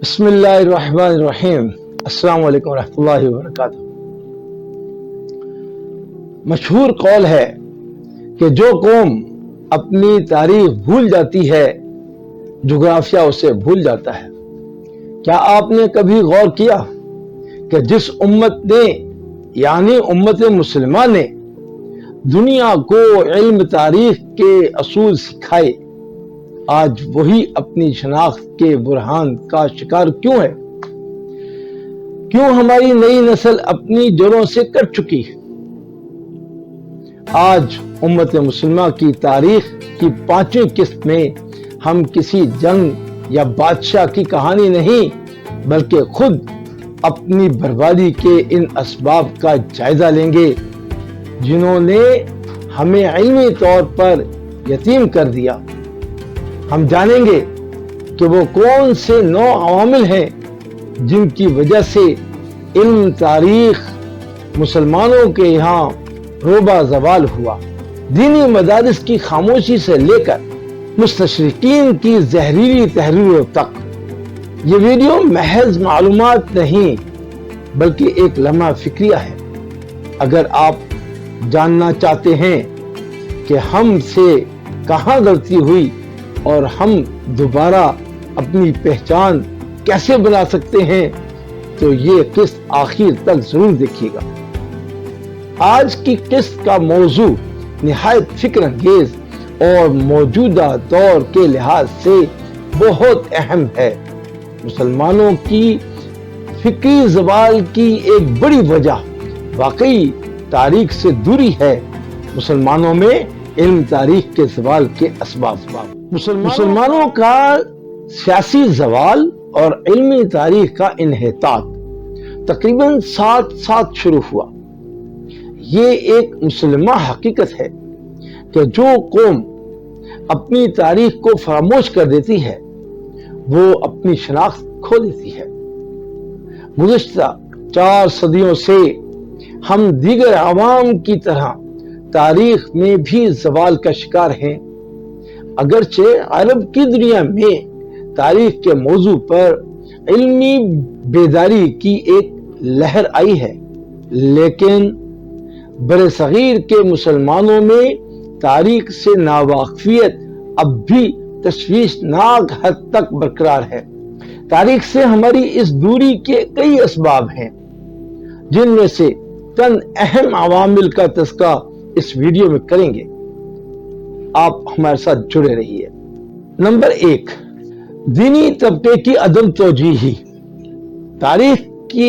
بسم اللہ الرحمن الرحیم۔ السلام علیکم ورحمۃ اللہ وبرکاتہ۔ مشہور قول ہے کہ جو قوم اپنی تاریخ بھول جاتی ہے، جغرافیہ اسے بھول جاتا ہے۔ کیا آپ نے کبھی غور کیا کہ جس امت نے یعنی امت مسلمہ نے دنیا کو علم تاریخ کے اصول سکھائے، آج وہی اپنی شناخت کے برہان کا شکار کیوں ہے؟ کیوں ہماری نئی نسل اپنی جڑوں سے کٹ چکی ہے؟ آج امت مسلمہ کی تاریخ کی 5ویں قسط میں ہم کسی جنگ یا بادشاہ کی کہانی نہیں بلکہ خود اپنی بربادی کے ان اسباب کا جائزہ لیں گے جنہوں نے ہمیں علمی طور پر یتیم کر دیا۔ ہم جانیں گے کہ وہ کون سے 9 عوامل ہیں جن کی وجہ سے علم تاریخ مسلمانوں کے یہاں روبہ زوال ہوا۔ دینی مدارس کی خاموشی سے لے کر مستشرقین کی زہریلی تحریروں تک یہ ویڈیو محض معلومات نہیں بلکہ ایک لمحہ فکریہ ہے۔ اگر آپ جاننا چاہتے ہیں کہ ہم سے کہاں غلطی ہوئی اور ہم دوبارہ اپنی پہچان کیسے بنا سکتے ہیں تو یہ قسط آخر تک ضرور دیکھیے گا۔ آج کی قسط کا موضوع نہایت فکر انگیز اور موجودہ دور کے لحاظ سے بہت اہم ہے۔ مسلمانوں کی فکری زوال کی ایک بڑی وجہ واقعی تاریخ سے دوری ہے۔ مسلمانوں میں علم تاریخ کے زوال کے اسباب۔ مسلمانوں کا سیاسی زوال اور علمی تاریخ کا انحطاط تقریباً ساتھ شروع ہوا۔ یہ ایک مسلمہ حقیقت ہے کہ جو قوم اپنی تاریخ کو فراموش کر دیتی ہے وہ اپنی شناخت کھو دیتی ہے۔ گزشتہ 4 صدیوں سے ہم دیگر عوام کی طرح تاریخ میں بھی زوال کا شکار ہیں۔ اگرچہ عرب کی دنیا میں تاریخ کے موضوع پر علمی بیداری کی ایک لہر آئی ہے، لیکن برصغیر کے مسلمانوں میں تاریخ سے ناواقفیت اب بھی تشویشناک حد تک برقرار ہے۔ تاریخ سے ہماری اس دوری کے کئی اسباب ہیں جن میں سے چند اہم عوامل کا تذکرہ اس ویڈیو میں کریں گے۔ آپ ہمارے ساتھ جڑے رہیے۔ نمبر 1، دینی طبقے کی عدم توجیہی۔ تاریخ کی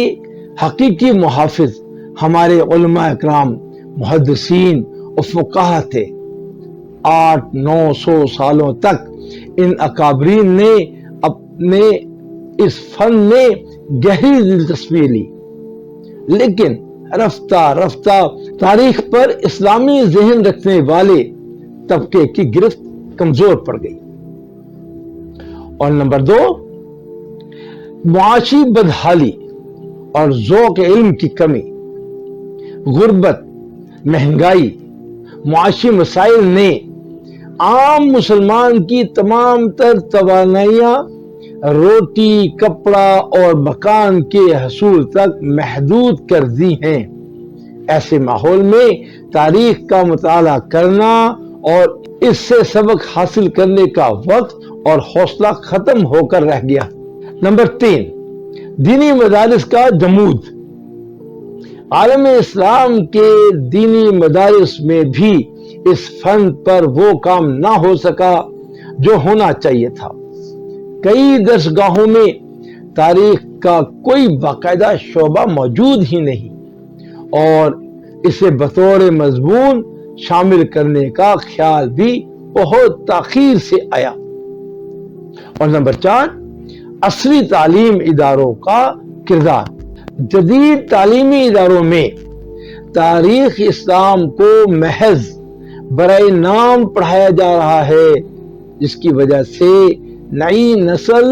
حقیقی محافظ ہمارے علماء اکرام، محدثین اور فقہا تھے۔ 800-900 سالوں تک ان اکابرین نے اپنے اس فن میں گہری دلچسپی لی، لیکن رفتہ رفتہ تاریخ پر اسلامی ذہن رکھنے والے طبقے کی گرفت کمزور پڑ گئی۔ اور نمبر 2، معاشی بدحالی اور ذوق علم کی کمی۔ غربت، مہنگائی، معاشی مسائل نے عام مسلمان کی تمام تر توانائیاں روٹی، کپڑا اور مکان کے حصول تک محدود کر دی ہیں۔ ایسے ماحول میں تاریخ کا مطالعہ کرنا اور اس سے سبق حاصل کرنے کا وقت اور حوصلہ ختم ہو کر رہ گیا۔ نمبر 3، دینی مدارس کا جمود۔ عالم اسلام کے دینی مدارس میں بھی اس فن پر وہ کام نہ ہو سکا جو ہونا چاہیے تھا۔ کئی درسگاہوں میں تاریخ کا کوئی باقاعدہ شعبہ موجود ہی نہیں اور اسے بطور مضمون شامل کرنے کا خیال بھی بہت تاخیر سے آیا۔ اور نمبر 4، عصری تعلیم اداروں کا کردار۔ جدید تعلیمی اداروں میں تاریخ اسلام کو محض برائے نام پڑھایا جا رہا ہے، جس کی وجہ سے نئی نسل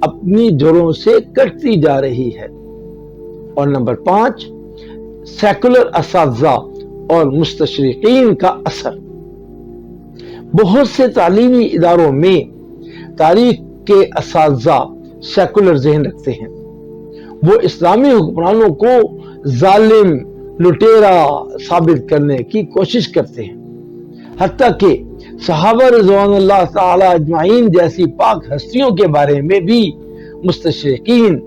اپنی جڑوں سے کٹتی جا رہی ہے۔ اور نمبر 5، سیکولر اساتذہ اور مستشرقین کا اثر۔ بہت سے تعلیمی اداروں میں تاریخ کے اساتذہ سیکولر ذہن رکھتے ہیں۔ وہ اسلامی حکمرانوں کو ظالم لٹیرا ثابت کرنے کی کوشش کرتے ہیں، حتیٰ کہ صحابہ رضوان اللہ تعالی اجمعین جیسی پاک ہستیوں کے بارے میں بھی مستشرقین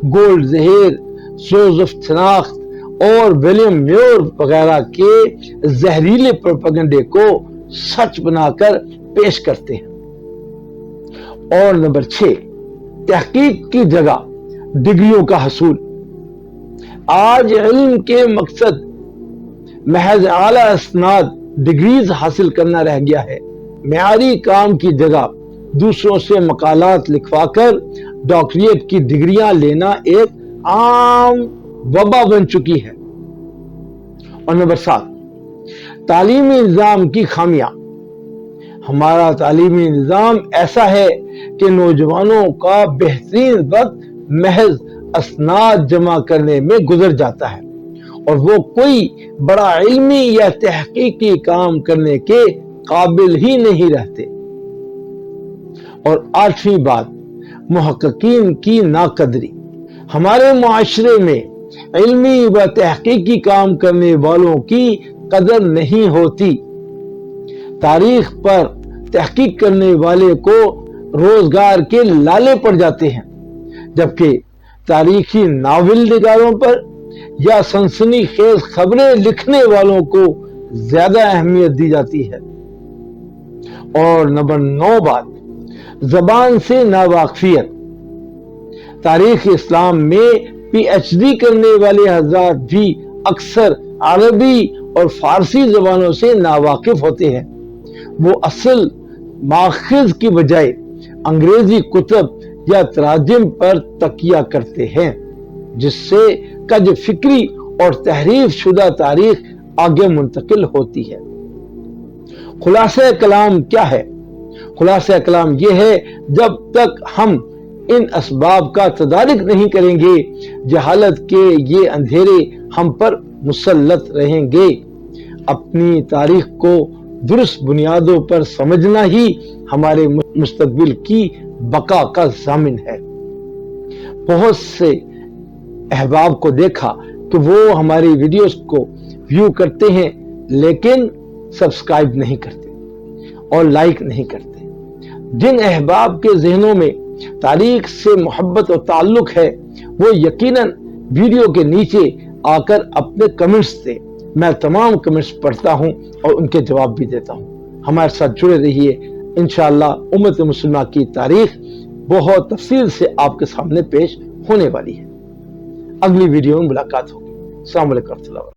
گولڈ زہر، جوزف شناخت اور ولیم میور وغیرہ کے زہریلے پروپیگنڈے کو سچ بنا کر پیش کرتے ہیں۔ اور نمبر 6، تحقیق کی جگہ ڈگریوں کا حصول۔ آج علم کے مقصد محض اعلیٰ اسناد ڈگریز حاصل کرنا رہ گیا ہے۔ معیاری کام کی جگہ دوسروں سے مقالات لکھوا کر ڈاکٹریٹ کی ڈگریاں لینا ایک عام وبا بن چکی ہے۔ اور نمبر 7، تعلیمی نظام کی خامیاں۔ ہمارا تعلیمی نظام ایسا ہے کہ نوجوانوں کا بہترین وقت محض اسناد جمع کرنے میں گزر جاتا ہے اور وہ کوئی بڑا علمی یا تحقیقی کام کرنے کے قابل ہی نہیں رہتے۔ اور 8ویں بات، محققین کی ناقدری۔ ہمارے معاشرے میں علمی و تحقیقی کام کرنے والوں کی قدر نہیں ہوتی۔ تاریخ پر تحقیق کرنے والے کو روزگار کے لالے پڑ جاتے ہیں، جبکہ تاریخی ناول نگاروں پر یا سنسنی خیز خبریں لکھنے والوں کو زیادہ اہمیت دی جاتی ہے۔ اور نمبر 9 بات، زبان سے ناواقفیت۔ تاریخ اسلام میں پی ایچ ڈی کرنے والے حضرات بھی اکثر عربی اور فارسی زبانوں سے ناواقف ہوتے ہیں۔ وہ اصل ماخذ کی بجائے انگریزی کتب یا تراجم پر تکیہ کرتے ہیں، جس سے کج فکری اور تحریف شدہ تاریخ آگے منتقل ہوتی ہے۔ خلاصہ کلام کیا ہے؟ خلاصہ کلام یہ ہے، جب تک ہم ان اسباب کا تدارک نہیں کریں گے، جہالت کے یہ اندھیرے ہم پر مسلط رہیں گے۔ اپنی تاریخ کو درست بنیادوں پر سمجھنا ہی ہمارے مستقبل کی بقا کا ضامن ہے۔ بہت سے احباب کو دیکھا کہ وہ ہماری ویڈیوز کو ویو کرتے ہیں لیکن سبسکرائب نہیں کرتے اور لائک نہیں کرتے۔ جن احباب کے ذہنوں میں تاریخ سے محبت و تعلق ہے وہ یقیناً ویڈیو کے نیچے آ کر اپنے کمنٹس دیں۔ میں تمام کمنٹس پڑھتا ہوں اور ان کے جواب بھی دیتا ہوں۔ ہمارے ساتھ جڑے رہیے، انشاءاللہ امت مسلمہ کی تاریخ بہت تفصیل سے آپ کے سامنے پیش ہونے والی ہے۔ اگلی ویڈیو میں ملاقات ہوگی۔ السلام علیکم ورحمۃ اللہ۔